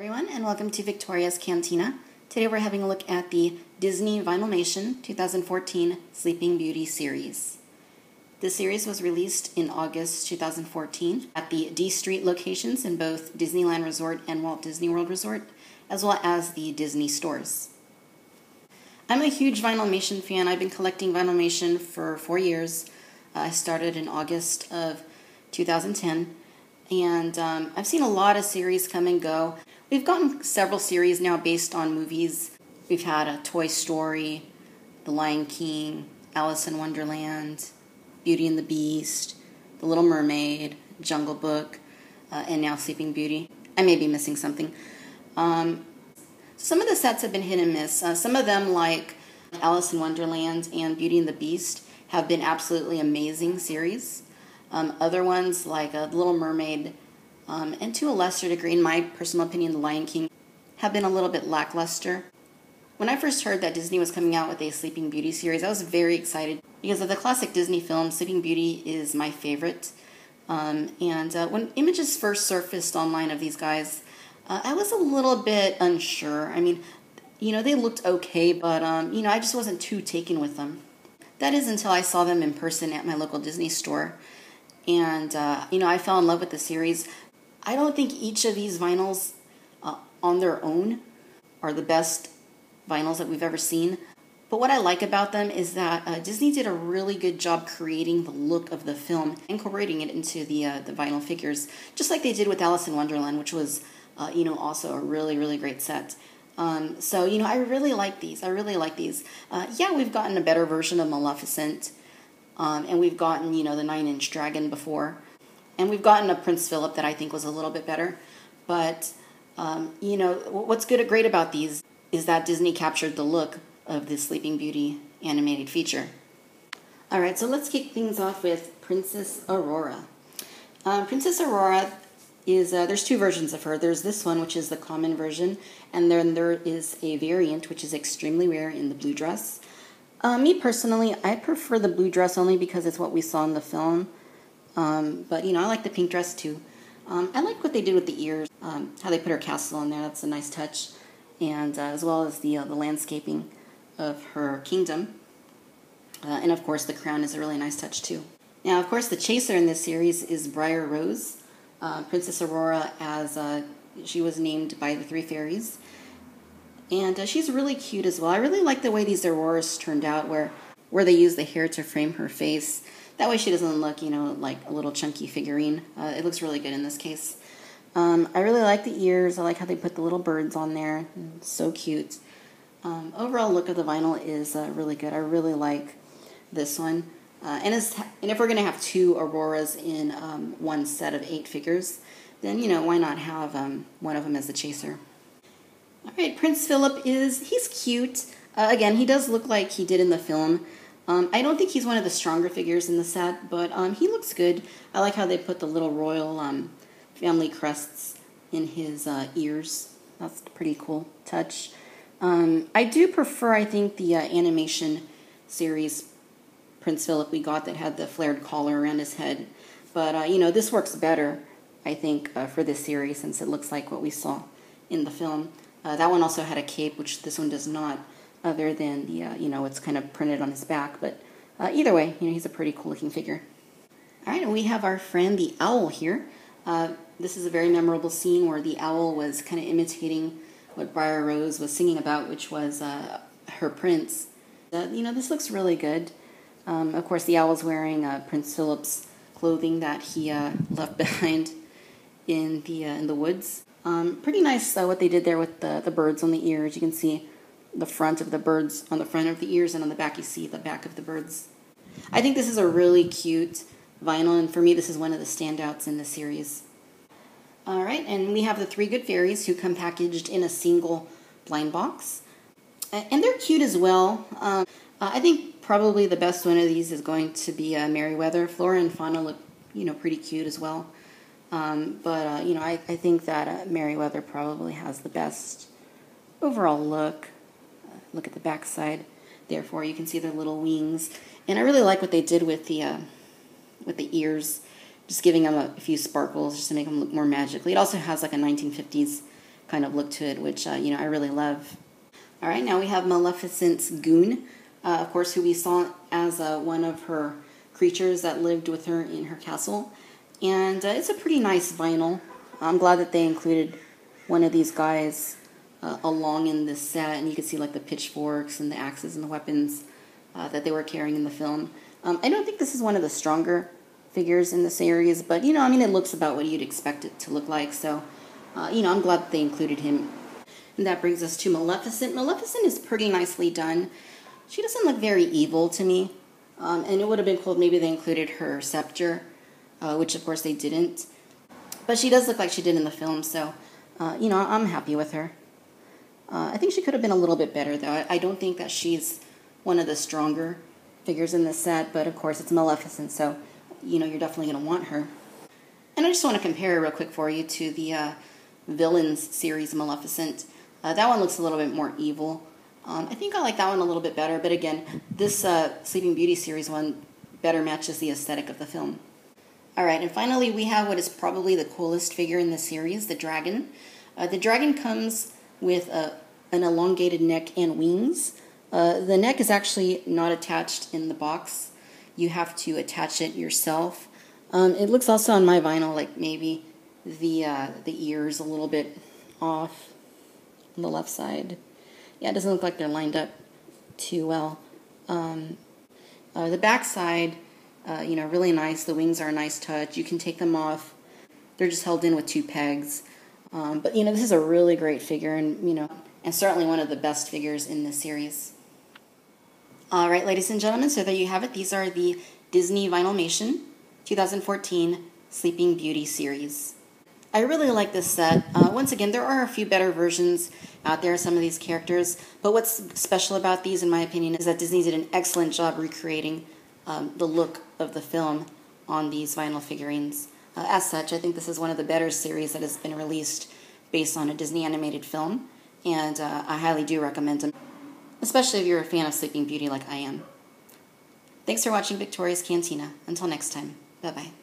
everyone, and welcome to Victoria's Cantina. Today we're having a look at the Disney Vinylmation 2014 Sleeping Beauty series. This series was released in August 2014 at the D Street locations in both Disneyland Resort and Walt Disney World Resort, as well as the Disney stores. I'm a huge Vinylmation fan. I've been collecting Vinylmation for 4 years. I started in August of 2010. And I've seen a lot of series come and go. We've gotten several series now based on movies. We've had a Toy Story, The Lion King, Alice in Wonderland, Beauty and the Beast, The Little Mermaid, Jungle Book, and now Sleeping Beauty. I may be missing something. Some of the sets have been hit and miss. Some of them, like Alice in Wonderland and Beauty and the Beast, have been absolutely amazing series. Other ones, like The Little Mermaid, and to a lesser degree, in my personal opinion, The Lion King, have been a little bit lackluster. When I first heard that Disney was coming out with a Sleeping Beauty series, I was very excited because of the classic Disney film. Sleeping Beauty is my favorite. And when images first surfaced online of these guys, I was a little bit unsure. I mean, they looked okay, but, I just wasn't too taken with them. That is until I saw them in person at my local Disney store. And, I fell in love with the series. I don't think each of these vinyls on their own are the best vinyls that we've ever seen. But what I like about them is that Disney did a really good job creating the look of the film, incorporating it into the vinyl figures, just like they did with Alice in Wonderland, which was, also a really, really great set. So, I really like these. We've gotten a better version of Maleficent. And we've gotten, the 9-inch dragon before. And we've gotten a Prince Philip that I think was a little bit better. But, what's great about these is that Disney captured the look of the Sleeping Beauty animated feature. All right, so let's kick things off with Princess Aurora. Princess Aurora is, there's two versions of her. There's this one, which is the common version. And then there is a variant, which is extremely rare in the blue dress. Me personally, I prefer the blue dress only because it's what we saw in the film. But, I like the pink dress too. I like what they did with the ears, how they put her castle in there. That's a nice touch. And as well as the landscaping of her kingdom. And, of course, the crown is a really nice touch too. Now, of course, the chaser in this series is Briar Rose. Princess Aurora, as she was named by the three fairies. And she's really cute as well. I really like the way these Auroras turned out, where they use the hair to frame her face. That way she doesn't look, like a little chunky figurine. It looks really good in this case. I really like the ears. I like how they put the little birds on there. It's so cute. Overall look of the vinyl is really good. I really like this one. And if we're going to have two Auroras in one set of 8 figures, then, why not have one of them as the chaser? All right, Prince Philip he's cute. Again, he does look like he did in the film. I don't think he's one of the stronger figures in the set, but he looks good. I like how they put the little royal family crests in his ears. That's a pretty cool touch. I do prefer, I think, the animation series Prince Philip we got that had the flared collar around his head. But, this works better, I think, for this series since it looks like what we saw in the film. That one also had a cape, which this one does not, other than the, it's kind of printed on his back. But either way, he's a pretty cool-looking figure. All right, and we have our friend the owl here. This is a very memorable scene where the owl was kind of imitating what Briar Rose was singing about, which was her prince. This looks really good. Of course, the owl's wearing Prince Philip's clothing that he left behind in the woods. Pretty nice what they did there with the birds on the ears. You can see the front of the birds on the front of the ears, and on the back you see the back of the birds. I think this is a really cute vinyl, and for me this is one of the standouts in the series. All right, and we have the 3 good fairies who come packaged in a single blind box. And they're cute as well. I think probably the best one of these is going to be Merryweather. Flora and Fauna look, pretty cute as well. I think that Merryweather probably has the best overall look. Look at the back side. Therefore, you can see their little wings. And I really like what they did with the ears, just giving them a few sparkles just to make them look more magically. It also has like a 1950s kind of look to it, which, I really love. All right, now we have Maleficent's goon, of course, who we saw as one of her creatures that lived with her in her castle. And it's a pretty nice vinyl. I'm glad that they included one of these guys along in this set, and you can see like the pitchforks and the axes and the weapons that they were carrying in the film. I don't think this is one of the stronger figures in the series, but it looks about what you'd expect it to look like, so I'm glad that they included him. And that brings us to Maleficent. Maleficent is pretty nicely done. She doesn't look very evil to me, and it would have been cool if maybe they included her scepter, which of course they didn't. But she does look like she did in the film, so, I'm happy with her. I think she could have been a little bit better, though. I don't think that she's one of the stronger figures in this set, but of course it's Maleficent, so, you're definitely going to want her. And I just want to compare real quick for you to the Villains series Maleficent. That one looks a little bit more evil. I think I like that one a little bit better, but again, this Sleeping Beauty series one better matches the aesthetic of the film. Alright, and finally we have what is probably the coolest figure in the series, the dragon. The dragon comes with an elongated neck and wings. The neck is actually not attached in the box. You have to attach it yourself. It looks also on my vinyl like maybe the ears a little bit off on the left side. Yeah, it doesn't look like they're lined up too well. The back side, really nice. The wings are a nice touch. You can take them off. They're just held in with 2 pegs. But this is a really great figure, and certainly one of the best figures in this series. All right, ladies and gentlemen, so there you have it. These are the Disney Vinylmation 2014 Sleeping Beauty series. I really like this set. Once again, there are a few better versions out there of some of these characters, but what's special about these, in my opinion, is that Disney did an excellent job recreating the look of the film on these vinyl figurines. As such, I think this is one of the better series that has been released based on a Disney animated film, and I highly do recommend them, especially if you're a fan of Sleeping Beauty like I am. Thanks for watching Victoria's Cantina. Until next time, bye-bye.